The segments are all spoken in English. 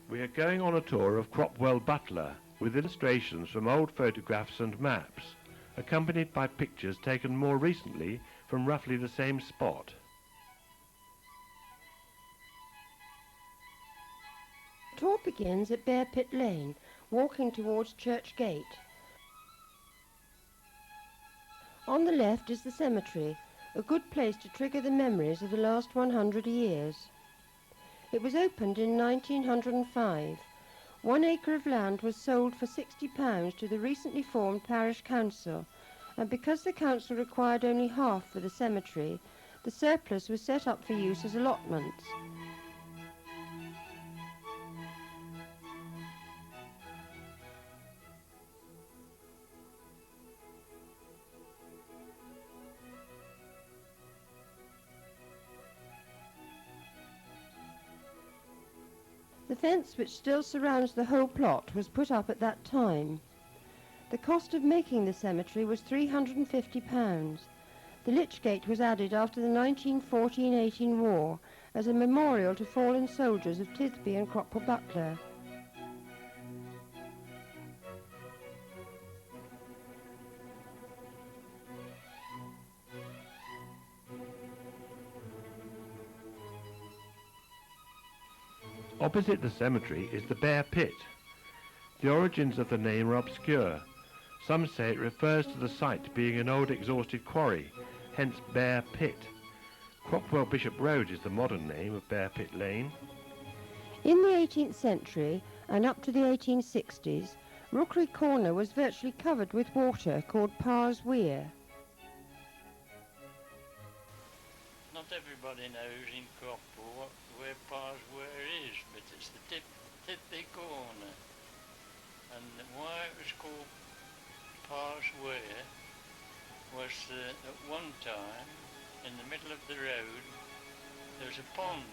We are going on a tour of Cropwell Butler with illustrations from old photographs and maps, accompanied by pictures taken more recently from roughly the same spot. The tour begins at Bear Pit Lane, walking towards Church Gate. On the left is the cemetery, a good place to trigger the memories of the last 100 years. It was opened in 1905. 1 acre of land was sold for £60 to the recently formed parish council, and because the council required only half for the cemetery, the surplus was set up for use as allotments. The fence which still surrounds the whole plot was put up at that time. The cost of making the cemetery was £350. The Lich Gate was added after the 1914-18 war as a memorial to fallen soldiers of Tythby and Cropwell Butler. Opposite the cemetery is the Bear Pit. The origins of the name are obscure. Some say it refers to the site being an old exhausted quarry, hence Bear Pit. Cropwell Bishop Road is the modern name of Bear Pit Lane. In the 18th century and up to the 1860s, Rookery Corner was virtually covered with water called Parr's Weir. Not everybody knows in Cropwell where Parr's Weir is, but it's the Tythby Corner. And why it was called Parr's Weir was that at one time, in the middle of the road, there was a pond.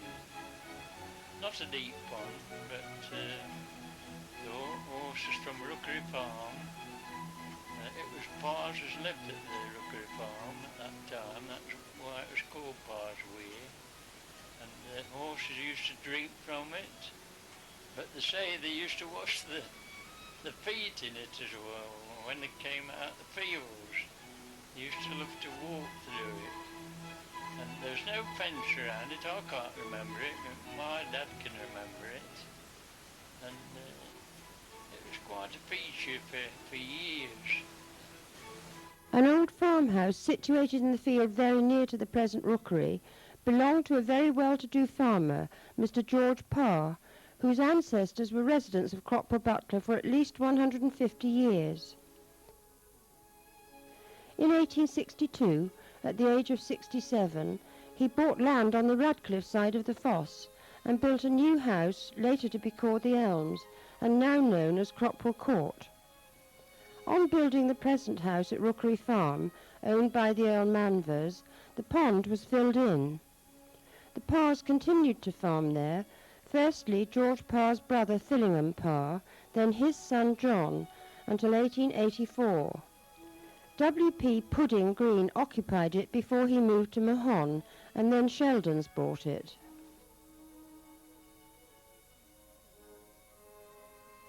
Not a deep pond, but the horses from Rookery Farm. It was Parr's who lived at the Rookery Farm at that time. That's why it was called Parr's Weir. And the horses used to drink from it. But they say they used to wash the feet in it as well. When they came out the fields, they used to love to walk through it. And there's no fence around it. I can't remember it. My dad can remember it. And it was quite a feature for years. An old farmhouse situated in the field very near to the present rookery belonged to a very well-to-do farmer, Mr. George Parr, whose ancestors were residents of Cropwell Butler for at least 150 years. In 1862, at the age of 67, he bought land on the Radcliffe side of the foss and built a new house, later to be called the Elms, and now known as Cropwell Court. On building the present house at Rookery Farm, owned by the Earl Manvers, the pond was filled in. The Parrs continued to farm there, firstly George Parr's brother Thillingham Parr, then his son John, until 1884. W.P. Pudding Green occupied it before he moved to Mahon, and then Sheldons bought it.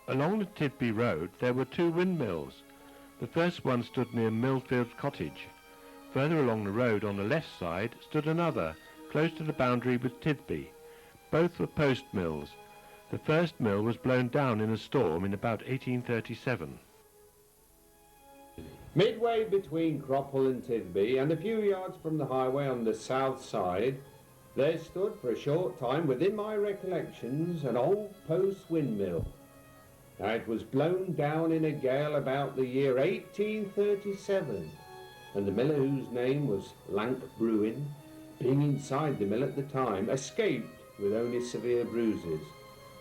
Along the Tythby Road there were two windmills. The first one stood near Millfield Cottage. Further along the road on the left side stood another, close to the boundary with Tythby. Both were post mills. The first mill was blown down in a storm in about 1837. Midway between Cropwell and Tythby, and a few yards from the highway on the south side, there stood for a short time, within my recollections, an old post windmill. Now, it was blown down in a gale about the year 1837, and the miller, whose name was Lank Bruin, being inside the mill at the time, escaped with only severe bruises,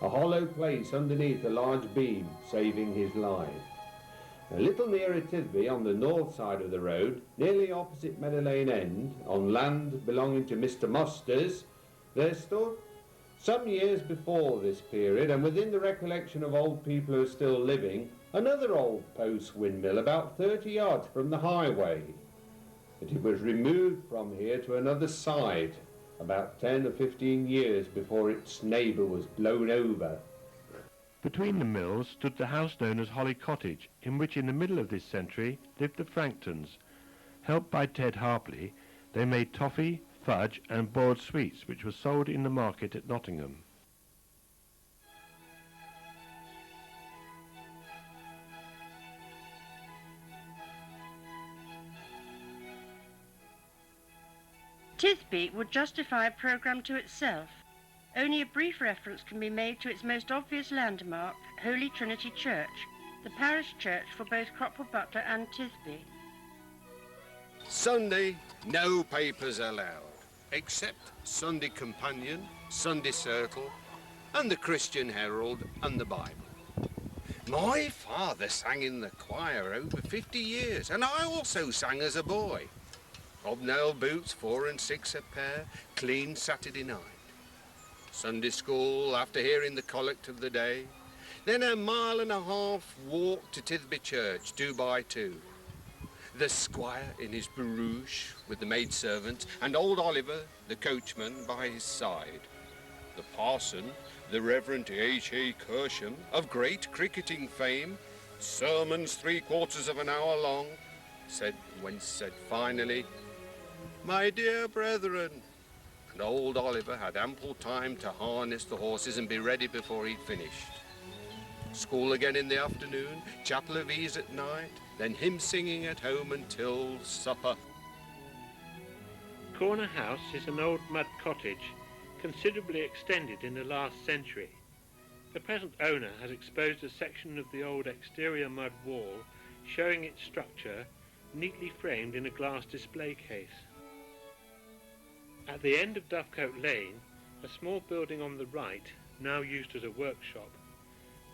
a hollow place underneath a large beam saving his life. A little nearer Tythby, on the north side of the road, nearly opposite Meadow Lane End, on land belonging to Mr. Mosters, there stood, some years before this period, and within the recollection of old people who are still living, another old post windmill about 30 yards from the highway. But it was removed from here to another site about 10 or 15 years before its neighbour was blown over. Between the mills stood the house known as Holly Cottage, in which in the middle of this century lived the Franktons. Helped by Ted Harpley, they made toffee, fudge and boiled sweets, which were sold in the market at Nottingham. Tythby would justify a programme to itself. Only a brief reference can be made to its most obvious landmark, Holy Trinity Church, the parish church for both Cropwell Butler and Tythby. Sunday, no papers allowed, except Sunday Companion, Sunday Circle, and the Christian Herald and the Bible. My father sang in the choir over 50 years, and I also sang as a boy. Hobnail boots, 4 and 6 a pair, clean Saturday night. Sunday school after hearing the collect of the day. Then a 1.5 mile walk to Tythby Church, 2 by 2. The squire in his barouche with the maidservant, and old Oliver, the coachman, by his side. The parson, the Reverend H.A. Kersham, of great cricketing fame, sermons 3/4 of an hour long, said finally, "My dear brethren," and old Oliver had ample time to harness the horses and be ready before he'd finished. School again in the afternoon, chapel of ease at night, then hymn singing at home until supper. Corner House is an old mud cottage, considerably extended in the last century. The present owner has exposed a section of the old exterior mud wall, showing its structure, neatly framed in a glass display case. At the end of Dovecote Lane, a small building on the right, now used as a workshop,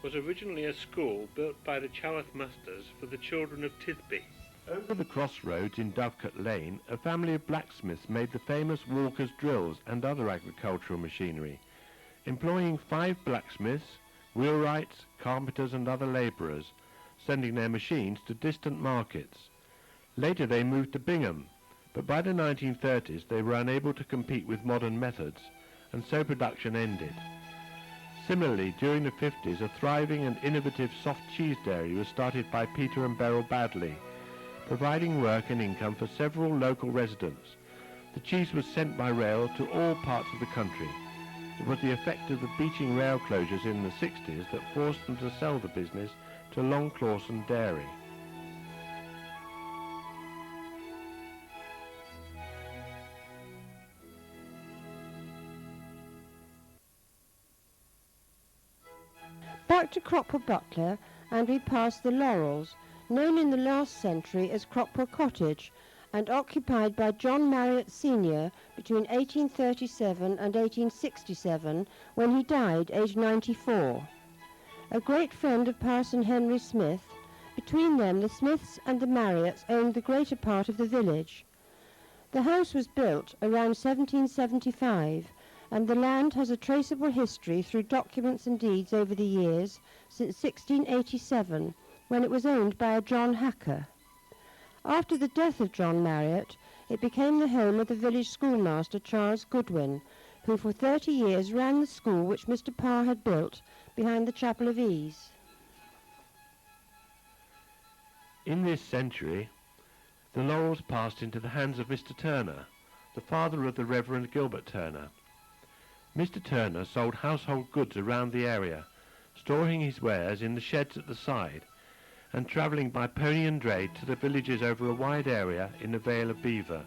was originally a school built by the Chaworth Musters for the children of Tythby. Over the crossroads in Dovecote Lane, a family of blacksmiths made the famous Walker's drills and other agricultural machinery, employing 5 blacksmiths, wheelwrights, carpenters and other labourers, sending their machines to distant markets. Later they moved to Bingham, but by the 1930s they were unable to compete with modern methods, and so production ended. Similarly, during the 50s, a thriving and innovative soft cheese dairy was started by Peter and Beryl Badley, providing work and income for several local residents. The cheese was sent by rail to all parts of the country. It was the effect of the Beeching rail closures in the 60s that forced them to sell the business to Long Clawson Dairy. Back to Cropwell Butler, and we pass the Laurels, known in the last century as Cropwell Cottage, and occupied by John Marriott Sr. between 1837 and 1867, when he died aged 94. A great friend of Parson Henry Smith, between them the Smiths and the Marriotts owned the greater part of the village. The house was built around 1775, and the land has a traceable history through documents and deeds over the years since 1687, when it was owned by a John Hacker. After the death of John Marriott, it became the home of the village schoolmaster Charles Goodwin, who for 30 years ran the school which Mr. Parr had built behind the Chapel of Ease. In this century, the Laurels passed into the hands of Mr. Turner, the father of the Reverend Gilbert Turner. Mr. Turner sold household goods around the area, storing his wares in the sheds at the side, and travelling by pony and dray to the villages over a wide area in the Vale of Belvoir.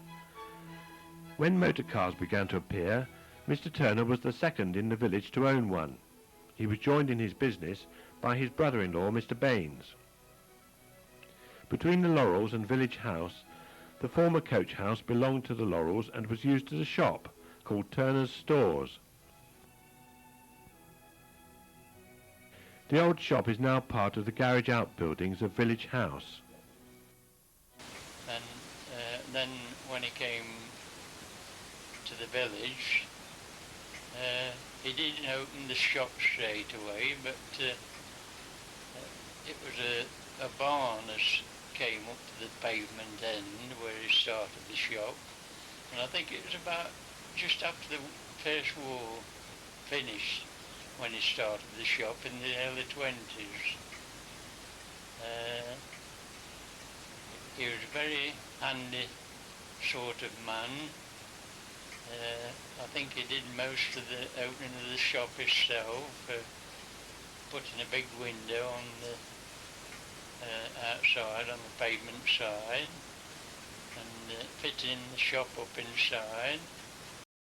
When motor cars began to appear, Mr. Turner was the second in the village to own one. He was joined in his business by his brother-in-law, Mr. Baines. Between the Laurels and Village House, the former coach house belonged to the Laurels and was used as a shop called Turner's Stores. The old shop is now part of the garage outbuildings of Village House. And then when he came to the village, he didn't open the shop straight away, but it was a barn that came up to the pavement end where he started the shop, and I think it was about just after the first war finished when he started the shop in the early 20s. He was a very handy sort of man. I think he did most of the opening of the shop himself, putting a big window on the outside, on the pavement side, and fitting the shop up inside.